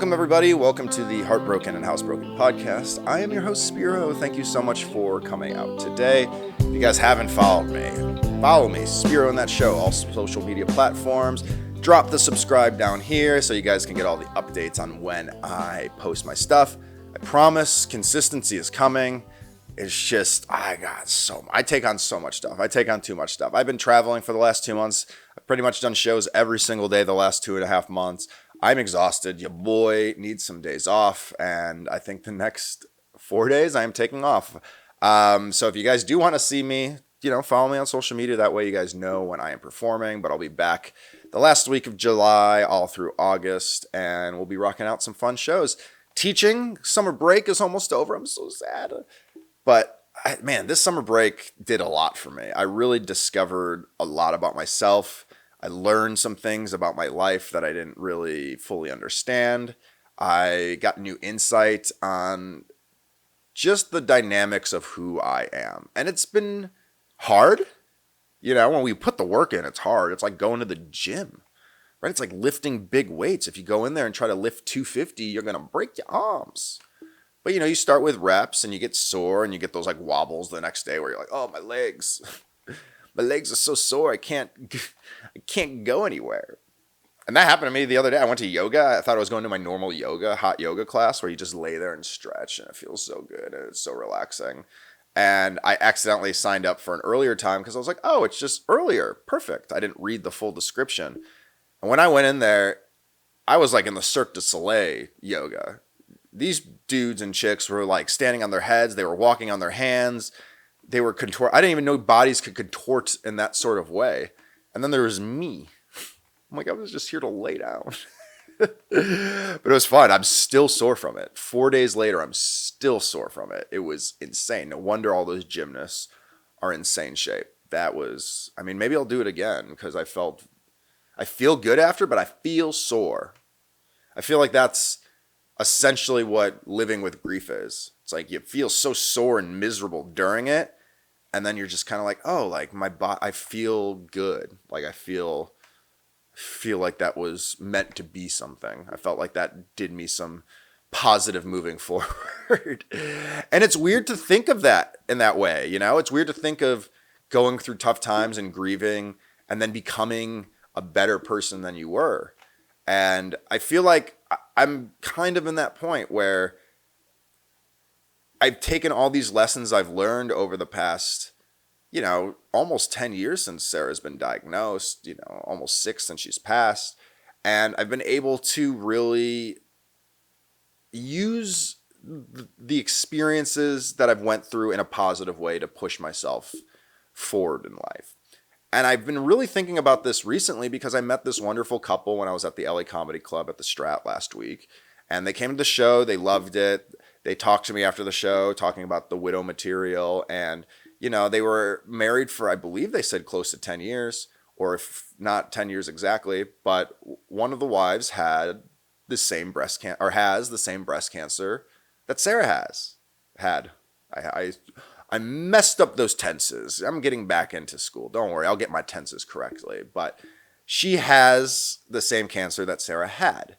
Welcome, everybody. Welcome to the Heartbroken and Housebroken podcast. I am your host, Spiro. Thank you so much for coming out today. If you guys haven't followed me, follow me, Spiro in that show, all social media platforms. Drop the subscribe down here so you guys can get all the updates on when I post my stuff. I promise consistency is coming. It's just, I take on so much stuff. I take on too much stuff. I've been traveling for the last 2 months. I've pretty much done shows every single day the last 2.5 months. I'm exhausted. Your boy needs some days off. And I think the next 4 days I am taking off. So if you guys do want to see me, follow me on social media. That way you guys know when I am performing. But I'll be back the last week of July all through August. And we'll be rocking out some fun shows. Teaching, summer break is almost over. I'm so sad. But this summer break did a lot for me. I really discovered a lot about myself. I learned some things about my life that I didn't really fully understand. I got new insight on just the dynamics of who I am. And it's been hard. When we put the work in, it's hard. It's like going to the gym, right? It's like lifting big weights. If you go in there and try to lift 250, you're going to break your arms. But, you start with reps and you get sore and you get those like wobbles the next day where you're like, oh, my legs. My legs are so sore, I can't go anywhere. And that happened to me the other day. I went to yoga. I thought I was going to my normal hot yoga class where you just lay there and stretch and it feels so good and it's so relaxing. And I accidentally signed up for an earlier time because I was like, oh, it's just earlier. Perfect. I didn't read the full description. And when I went in there, I was like in the Cirque du Soleil yoga. These dudes and chicks were like standing on their heads. They were walking on their hands. They were contort. I didn't even know bodies could contort in that sort of way. And then there was me. I'm like, I was just here to lay down. But it was fun. I'm still sore from it. 4 days later, I'm still sore from it. It was insane. No wonder all those gymnasts are in insane shape. Maybe I'll do it again because I feel good after, but I feel sore. I feel like that's essentially what living with grief is. It's like you feel so sore and miserable during it. And then you're just kind of like, oh, like my body, I feel good. Like I feel like that was meant to be something. I felt like that did me some positive moving forward. And it's weird to think of that in that way. It's weird to think of going through tough times and grieving and then becoming a better person than you were. And I feel like I'm kind of in that point where I've taken all these lessons I've learned over the past, almost 10 years since Sarah's been diagnosed, almost 6 since she's passed. And I've been able to really use the experiences that I've went through in a positive way to push myself forward in life. And I've been really thinking about this recently because I met this wonderful couple when I was at the LA Comedy Club at the Strat last week. And they came to the show. They loved it. They talked to me after the show, talking about the widow material. And, they were married for, I believe they said close to 10 years, or if not 10 years exactly. But one of the wives had the same breast cancer, or has the same breast cancer that Sarah had. I messed up those tenses. I'm getting back into school. Don't worry, I'll get my tenses correctly. But she has the same cancer that Sarah had.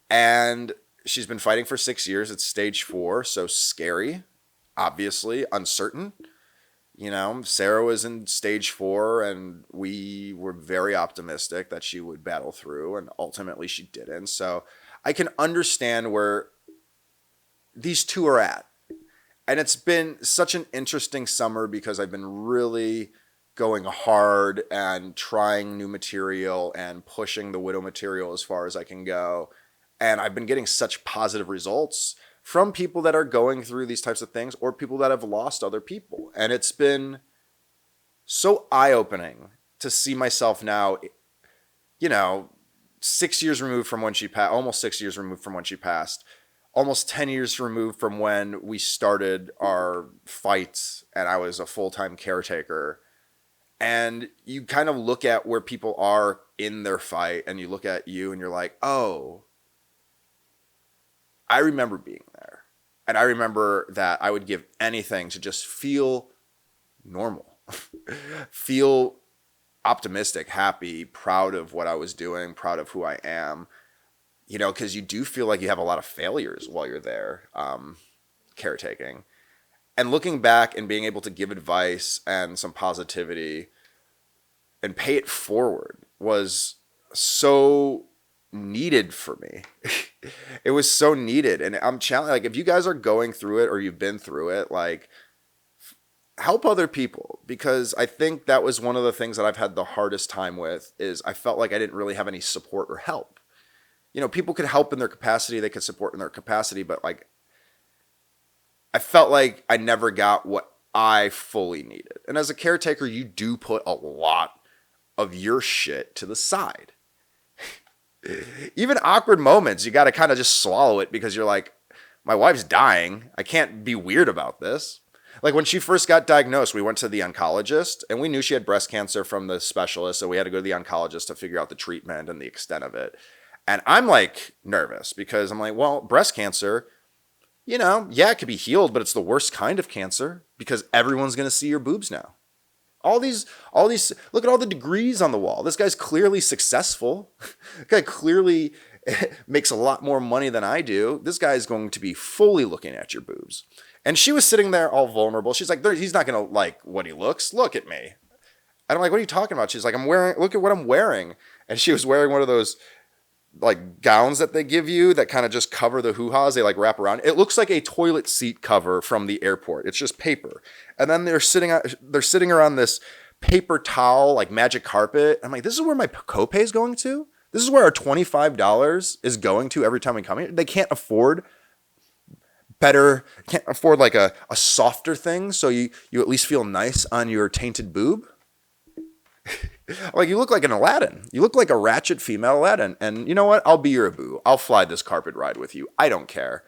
And she's been fighting for 6 years. It's stage 4, so scary, obviously, uncertain. Sarah was in stage 4, and we were very optimistic that she would battle through, and ultimately she didn't. So I can understand where these two are at. And it's been such an interesting summer because I've been really going hard and trying new material and pushing the widow material as far as I can go. And I've been getting such positive results from people that are going through these types of things or people that have lost other people. And it's been so eye-opening to see myself now, 6 years removed from when she passed, almost 6 years removed from when she passed, almost 10 years removed from when we started our fights and I was a full-time caretaker. And you kind of look at where people are in their fight and you look at you and you're like, oh, I remember being there. And I remember that I would give anything to just feel normal, feel optimistic, happy, proud of what I was doing, proud of who I am. because you do feel like you have a lot of failures while you're there, caretaking. And looking back and being able to give advice and some positivity and pay it forward was so needed for me. It was so needed. And I'm challenged, like, if you guys are going through it or you've been through it, like, help other people, because I think that was one of the things that I've had the hardest time with is I felt like I didn't really have any support or help. People could help in their capacity, they could support in their capacity, but like I felt like I never got what I fully needed. And as a caretaker, you do put a lot of your shit to the side. Even awkward moments, you got to kind of just swallow it because you're like, my wife's dying. I can't be weird about this. Like when she first got diagnosed, we went to the oncologist and we knew she had breast cancer from the specialist. So we had to go to the oncologist to figure out the treatment and the extent of it. And I'm like nervous because I'm like, well, breast cancer, it could be healed, but it's the worst kind of cancer because everyone's going to see your boobs now. All these, look at all the degrees on the wall. This guy's clearly successful. This guy clearly makes a lot more money than I do. This guy is going to be fully looking at your boobs. And she was sitting there all vulnerable. She's like, he's not going to like what he looks. Look at me. And I'm like, what are you talking about? She's like, look at what I'm wearing. And she was wearing one of those like gowns that they give you that kind of just cover the hoo-has. They like wrap around. It looks like a toilet seat cover from the airport. It's just paper. And then they're sitting around this paper towel, like magic carpet. I'm like, this is where my copay is going to? This is where our $25 is going to every time we come here. They can't afford like a softer thing. So you at least feel nice on your tainted boob. Like you look like an Aladdin. You look like a ratchet female Aladdin. And you know what? I'll be your Abu. I'll fly this carpet ride with you. I don't care.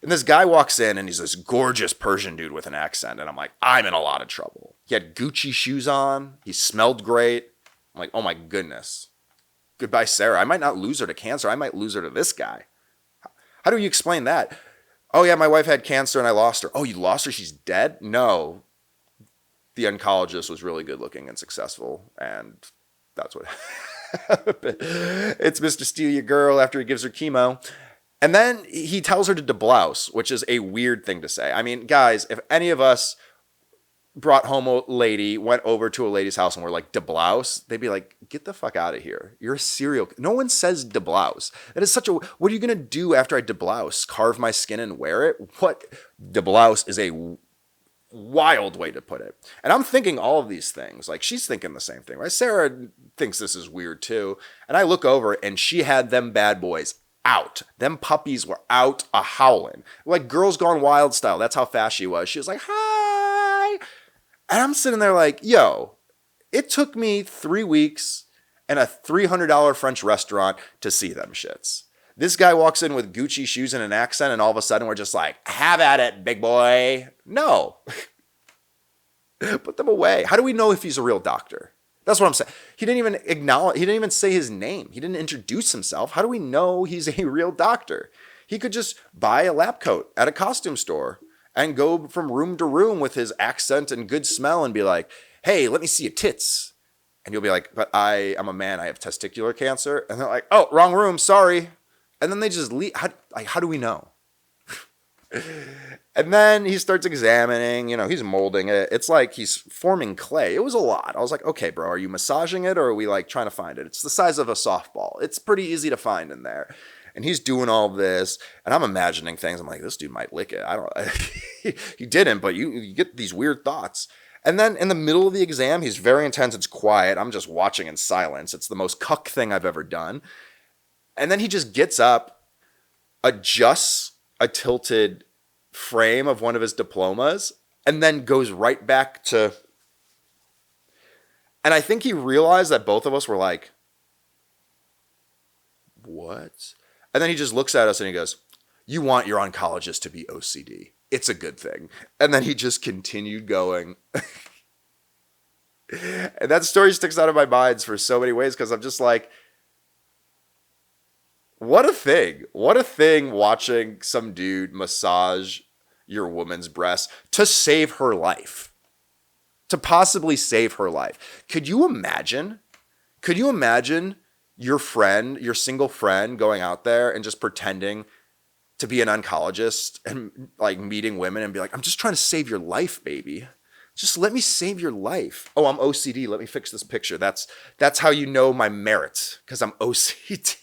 And this guy walks in and he's this gorgeous Persian dude with an accent. And I'm like, I'm in a lot of trouble. He had Gucci shoes on. He smelled great. I'm like, oh my goodness. Goodbye, Sarah. I might not lose her to cancer. I might lose her to this guy. How do you explain that? Oh yeah, my wife had cancer and I lost her. Oh, you lost her? She's dead? No. The oncologist was really good looking and successful, and that's what happened. It's Mr. Steal Your Girl after he gives her chemo. And then he tells her to deblouse, which is a weird thing to say. I mean, guys, if any of us brought home a lady, went over to a lady's house and were like, deblouse, they'd be like, get the fuck out of here. You're a serial. No one says deblouse. That is such a, what are you going to do after I deblouse? Carve my skin and wear it? What? Deblouse is a wild way to put it. And I'm thinking all of these things. Like she's thinking the same thing, right? Sarah thinks this is weird too. And I look over and she had them bad boys out. Them puppies were out a howling. Like Girls Gone Wild style. That's how fast she was. She was like, hi. And I'm sitting there like, yo, it took me 3 weeks and a $300 French restaurant to see them shits. This guy walks in with Gucci shoes and an accent, and all of a sudden we're just like, have at it, big boy. No. Put them away. How do we know if he's a real doctor? That's what I'm saying. He didn't even acknowledge, he didn't even say his name. He didn't introduce himself. How do we know he's a real doctor? He could just buy a lab coat at a costume store and go from room to room with his accent and good smell and be like, hey, let me see your tits. And you'll be like, but I am a man. I have testicular cancer. And they're like, oh, wrong room. Sorry. And then they just leave. How do we know? And then he starts examining, he's molding it. It's like he's forming clay. It was a lot. I was like, okay, bro, are you massaging it or are we like trying to find it? It's the size of a softball. It's pretty easy to find in there. And he's doing all this and I'm imagining things. I'm like, this dude might lick it. I don't, he didn't, but you get these weird thoughts. And then in the middle of the exam, he's very intense. It's quiet. I'm just watching in silence. It's the most cuck thing I've ever done. And then he just gets up, adjusts a tilted frame of one of his diplomas, and then goes right back to... And I think he realized that both of us were like, what? And then he just looks at us and he goes, you want your oncologist to be OCD. It's a good thing. And then he just continued going. And that story sticks out of my mind for so many ways because I'm just like, what a thing. What a thing watching some dude massage your woman's breast to save her life. To possibly save her life. Could you imagine your friend, your single friend going out there and just pretending to be an oncologist and like meeting women and be like, I'm just trying to save your life, baby. Just let me save your life. Oh, I'm OCD. Let me fix this picture. That's how you know my merits, because I'm OCD.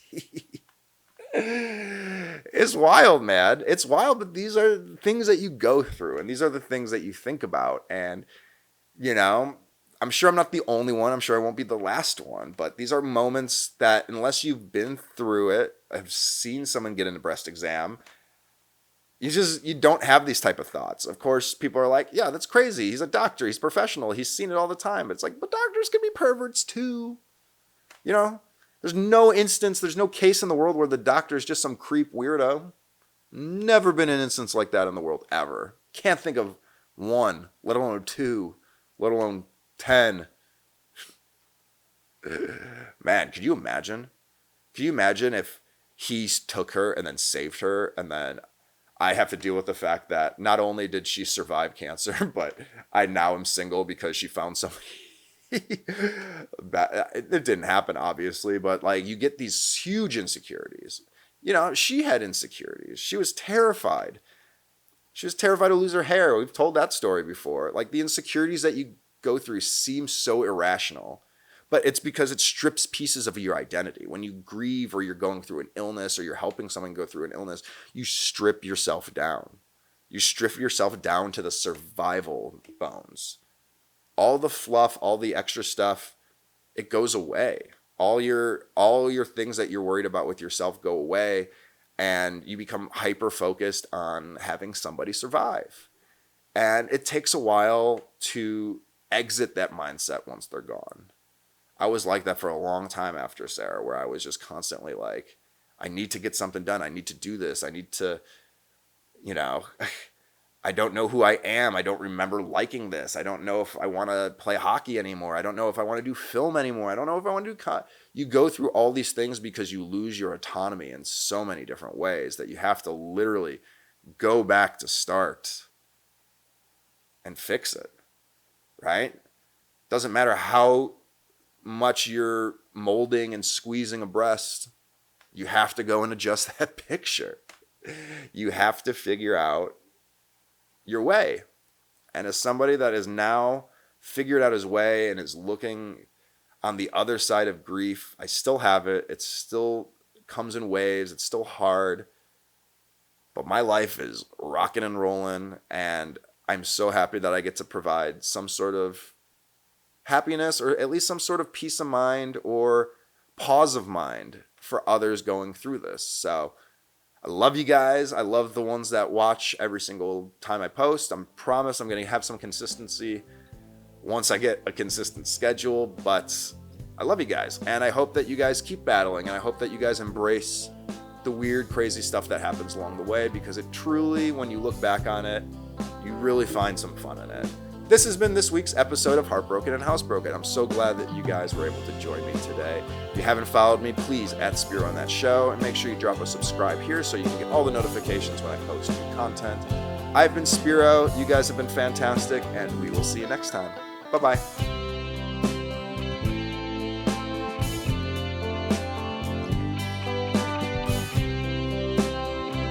It's wild, man. It's wild, but these are things that you go through, and these are the things that you think about. And, you know, I'm sure I'm not the only one. I'm sure I won't be the last one, but these are moments that, unless you've been through it, have seen someone get in a breast exam, you don't have these type of thoughts. Of course, people are like, yeah, that's crazy. He's a doctor. He's professional. He's seen it all the time. It's like, but doctors can be perverts too. You know, there's no case in the world where the doctor is just some creep weirdo. Never been an instance like that in the world ever. Can't think of one, let alone two, let alone 10. Man, could you imagine? Could you imagine if he took her and then saved her, and then I have to deal with the fact that not only did she survive cancer, but I now am single because she found somebody. It didn't happen, obviously, but like, you get these huge insecurities. You know, she had insecurities. She was terrified. She was terrified to lose her hair. We've told that story before. Like, the insecurities that you go through seem so irrational, but it's because it strips pieces of your identity. When you grieve, or you're going through an illness, or you're helping someone go through an illness, you strip yourself down. You strip yourself down to the survival bones. All the fluff, all the extra stuff, it goes away. All your things that you're worried about with yourself go away, and you become hyper focused on having somebody survive. And it takes a while to exit that mindset once they're gone. I was like that for a long time after Sarah, where I was just constantly like, I need to get something done. I need to do this. I need to, you know, I don't know who I am. I don't remember liking this. I don't know if I want to play hockey anymore. I don't know if I want to do film anymore. I don't know if I want to do You go through all these things because you lose your autonomy in so many different ways that you have to literally go back to start and fix it, right? Doesn't matter how much you're molding and squeezing a breast, you have to go and adjust that picture. You have to figure out your way. And as somebody that has now figured out his way and is looking on the other side of grief, I still have it. It still comes in waves. It's still hard. But my life is rocking and rolling, and I'm so happy that I get to provide some sort of happiness, or at least some sort of peace of mind or pause of mind for others going through this. So I love you guys. I love the ones that watch every single time I post. I promise I'm going to have some consistency once I get a consistent schedule, but I love you guys. And I hope that you guys keep battling, and I hope that you guys embrace the weird, crazy stuff that happens along the way, because it truly, when you look back on it, you really find some fun in it. This has been this week's episode of Heartbroken and Housebroken. I'm so glad that you guys were able to join me today. If you haven't followed me, please add Spiro on that show, and make sure you drop a subscribe here so you can get all the notifications when I post new content. I've been Spiro. You guys have been fantastic, and we will see you next time. Bye-bye.